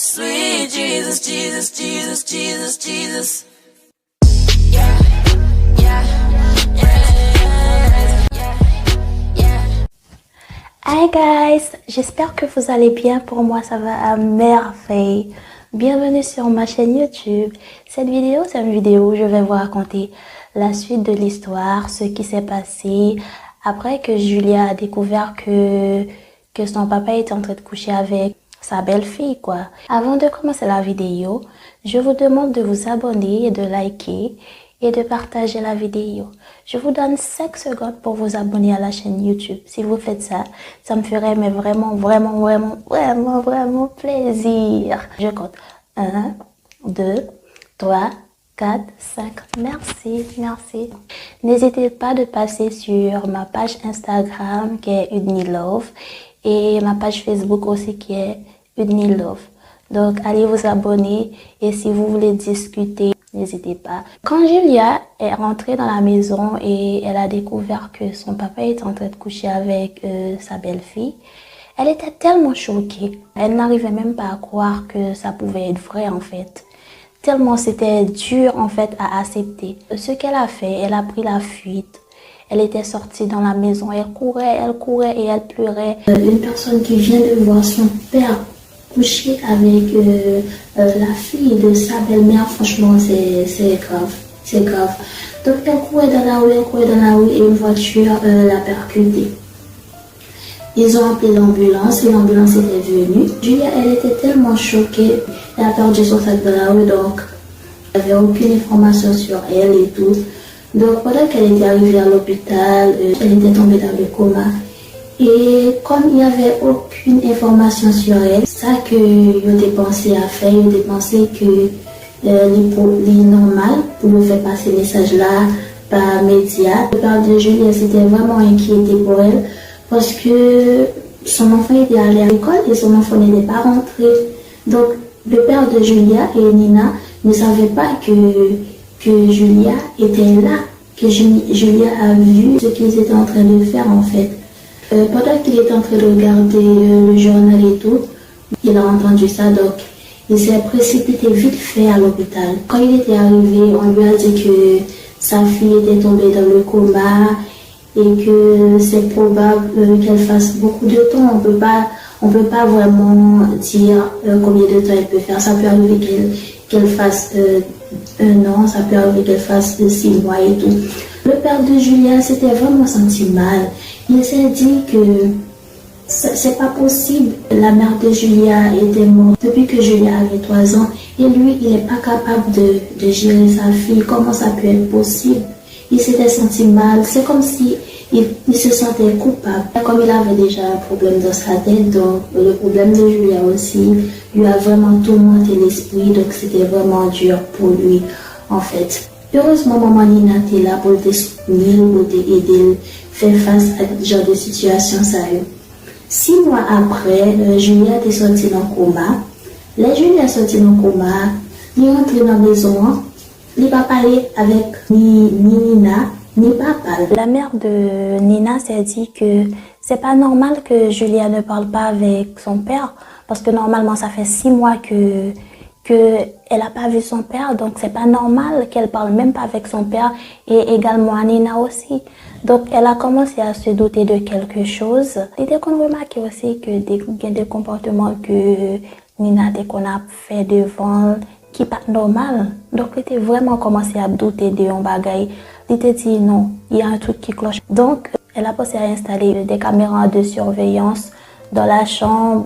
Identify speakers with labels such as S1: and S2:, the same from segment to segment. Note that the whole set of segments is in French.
S1: Sweet Jesus, Jesus, Jesus, Jesus, Jesus.
S2: Hi guys, j'espère que vous allez bien. Pour moi ça va à merveille. Bienvenue sur ma chaîne YouTube. Cette vidéo, c'est une vidéo où je vais vous raconter la suite de l'histoire, ce qui s'est passé après que Julia a découvert que son papa était en train de coucher avec sa belle-fille, quoi. Avant de commencer la vidéo, je vous demande de vous abonner et de liker et de partager la vidéo. Je vous donne 5 secondes pour vous abonner à la chaîne YouTube. Si vous faites ça, ça me ferait mais vraiment plaisir. Je compte 1, 2, 3, 4, 5. Merci. N'hésitez pas de passer sur ma page Instagram qui est UdniLove et ma page Facebook aussi qui est UdniLove. Donc allez vous abonner et si vous voulez discuter, n'hésitez pas. Quand Julia est rentrée dans la maison et elle a découvert que son papa était en train de coucher avec sa belle-fille, elle était tellement choquée. Elle n'arrivait même pas à croire que ça pouvait être vrai en fait. Tellement c'était dur en fait à accepter. Ce qu'elle a fait, elle a pris la fuite. Elle était sortie dans la maison, elle courait et elle pleurait. Une personne qui vient de voir son père coucher avec la fille de sa belle-mère, franchement c'est grave. Donc elle courait dans la rue et une voiture l'a percutée. Ils ont appelé l'ambulance et l'ambulance était venue. Julia, elle était tellement choquée, elle a perdu son sac dans la rue, donc elle n'avait aucune information sur elle et tout. Donc pendant qu'elle était arrivée à l'hôpital, elle était tombée dans le coma. Et comme il n'y avait aucune information sur elle, ça que j'ai pensé à faire, j'ai pensé que les normal pour nous faire passer ce message là par médias. Le père de Julia s'était vraiment inquiété pour elle parce que son enfant était allé à l'école et son enfant n'était pas rentré. Donc le père de Julia et Nina ne savaient pas que Julia était là, que Julia a vu ce qu'ils étaient en train de faire en fait. Pendant qu'il était en train de regarder le journal et tout, il a entendu ça, donc il s'est précipité vite fait à l'hôpital. Quand il était arrivé, on lui a dit que sa fille était tombée dans le coma et que c'est probable qu'elle fasse beaucoup de temps. On peut pas vraiment dire combien de temps elle peut faire. Ça peut arriver qu'elle fasse 1 an, ça peut arriver qu'elle fasse 6 mois et tout. Le père de Julia s'était vraiment senti mal. Il s'est dit que c'est pas possible. La mère de Julia était morte depuis que Julia avait 3 ans et lui, il n'est pas capable de gérer sa fille. Comment ça peut être possible? Il s'était senti mal. C'est comme si il se sentait coupable. Comme il avait déjà un problème dans sa tête, donc le problème de Julia aussi lui a vraiment tourmenté l'esprit. Donc c'était vraiment dur pour lui en fait. Heureusement, maman Nina était là pour te soutenir, pour t'aider, faire face à ce genre de situation sérieuse. 6 mois après, Julia était sortie dans le coma. La Julia est sortie dans le coma, elle est rentrée dans la maison, elle n'a pas parlé avec ni Nina, ni papa. La mère de Nina s'est dit que c'est pas normal que Julia ne parle pas avec son père, parce que normalement ça fait 6 mois que elle n'a pas vu son père, donc c'est pas normal qu'elle parle même pas avec son père et également à Nina aussi. Donc elle a commencé à se douter de quelque chose. Et dès qu'on remarque aussi que des comportements que Nina dès qu'on a fait devant qui pas normal. Donc elle était vraiment commencé à douter de un bagay. Elle était dit non, il y a un truc qui cloche. Donc elle a pensé à installer des caméras de surveillance dans la chambre,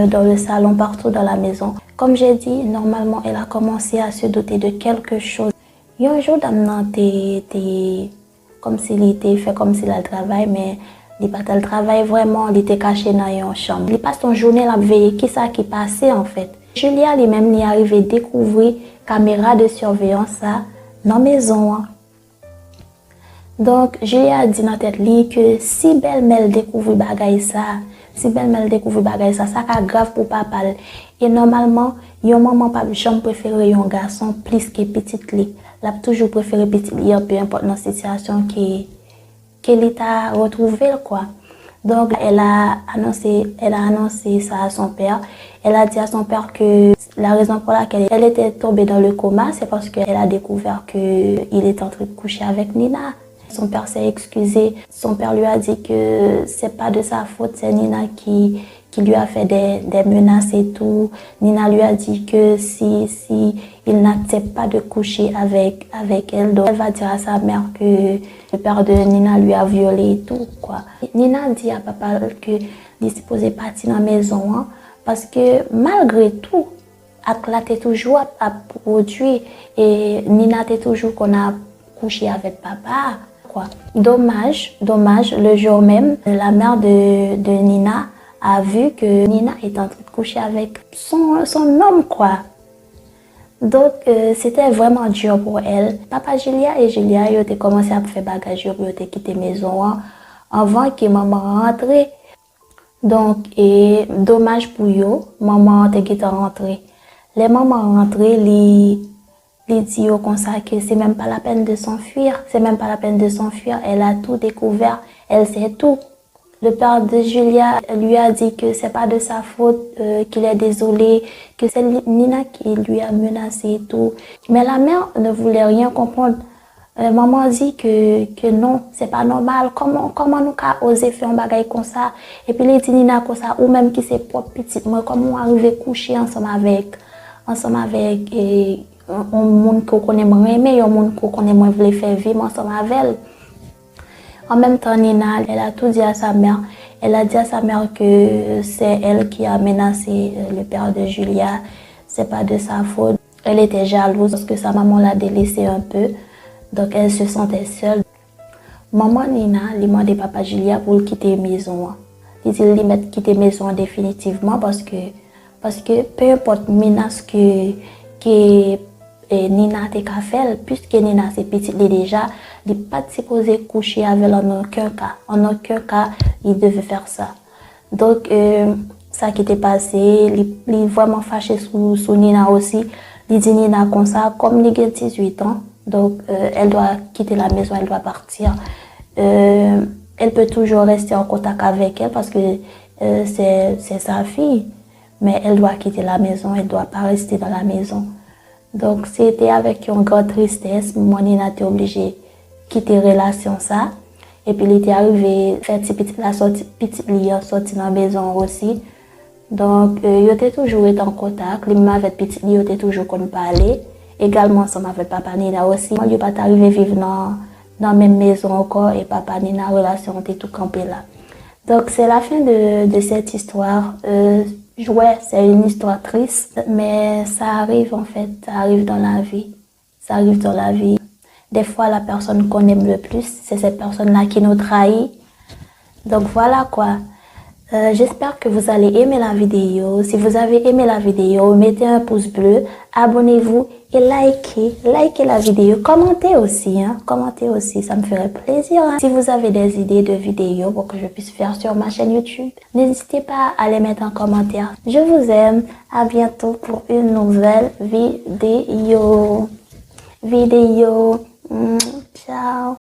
S2: dans le salon, partout dans la maison. Comme j'ai dit, normalement, elle a commencé à se douter de quelque chose. Il y a un jour, dame comme s'il était fait comme s'il a le travail, mais il n'a pas le travail vraiment, il était caché dans une chambre. Il passe son journée à veiller qui ça qui passait en fait. Julia lui-même est arrivé à découvrir caméra de surveillance dans la maison. Donc, Julia a dit dans tête li que si belle-mère découvre bagay ça, ça grave pour papa. Et normalement, yon maman pas jamais préféré un garçon plus que petite li. Elle a toujours préféré petite li, peu importe dans situation qu'elle t'a retrouvé quoi. Donc elle a annoncé ça à son père. Elle a dit à son père que la raison pour laquelle elle était tombée dans le coma, c'est parce qu'elle a découvert qu'il était en train de coucher avec Nina. Son père s'est excusé. Son père lui a dit que c'est pas de sa faute, c'est Nina qui lui a fait des menaces et tout. Nina lui a dit que si il n'accepte pas de coucher avec elle, donc elle va dire à sa mère que le père de Nina lui a violé et tout, quoi. Nina dit à papa que il est supposé partir dans la maison, hein, parce que malgré tout, Akla t'es toujours à produire et Nina t'es toujours qu'on a couché avec papa. Dommage, le jour même, la mère de Nina a vu que Nina est en train de coucher avec son homme, quoi. Donc, c'était vraiment dur pour elle. Papa Julia et Julia, ils ont commencé à faire bagage, ils ont quitté la maison avant que maman rentre. Donc, et dommage pour eux, maman était rentrée. Les mamans rentrées, les dit comme ça que c'est même pas la peine de s'enfuir, elle a tout découvert, elle sait tout. Le père de Julia lui a dit que c'est pas de sa faute, qu'il est désolé, que c'est Nina qui lui a menacé et tout. Mais la mère ne voulait rien comprendre. Maman dit que non, c'est pas normal. Comment nous avons osé faire un bagage comme ça? Et puis les dit Nina comme ça, ou même qui c'est propre petite, moi, comment on arrive coucher ensemble avec un monde qu'on connaît moins aimé, un monde qu'on connaît moins voulait faire vivre ensemble avec elle. En même temps, Nina, elle a tout dit à sa mère. Elle a dit à sa mère que c'est elle qui a menacé le père de Julia. C'est pas de sa faute. Elle était jalouse parce que sa maman l'a délaissée un peu. Donc elle se sentait seule. Maman Nina lui demandé papa Julia pour quitter la maison. Il dit lui mettre quitter la maison définitivement parce que peu importe menace que Nina te ka fait, puisque Nina c'est petite déjà, il n'est pas supposé coucher avec elle en aucun cas. En aucun cas, il devait faire ça. Donc, ça qui était passé, il est vraiment fâché sous Nina aussi. Il dit Nina comme ça, comme il a 18 ans, donc elle doit quitter la maison, elle doit partir. Elle peut toujours rester en contact avec elle parce que c'est sa fille, mais elle doit quitter la maison, elle ne doit pas rester dans la maison. Donc, c'était avec une grande tristesse, moi, Nina était obligée de quitter la relation ça. Et puis, il était arrivé, faire la petite liée sortie dans la maison aussi. Donc, il était toujours en contact. Lui, avec petite liée, il était toujours qu'on parlait. Également, ensemble avec papa Nina aussi. Moi, il n'est pas arrivé vivre dans la même maison encore. Et papa Nina, relation était tout campé là. Donc, c'est la fin de cette histoire. Ouais, c'est une histoire triste, mais ça arrive en fait, ça arrive dans la vie. Ça arrive dans la vie. Des fois, la personne qu'on aime le plus, c'est cette personne-là qui nous trahit. Donc voilà quoi. J'espère que vous allez aimer la vidéo. Si vous avez aimé la vidéo, mettez un pouce bleu, abonnez-vous et likez la vidéo. Commentez aussi, ça me ferait plaisir. Hein. Si vous avez des idées de vidéos pour que je puisse faire sur ma chaîne YouTube, n'hésitez pas à les mettre en commentaire. Je vous aime. À bientôt pour une nouvelle vidéo. Ciao.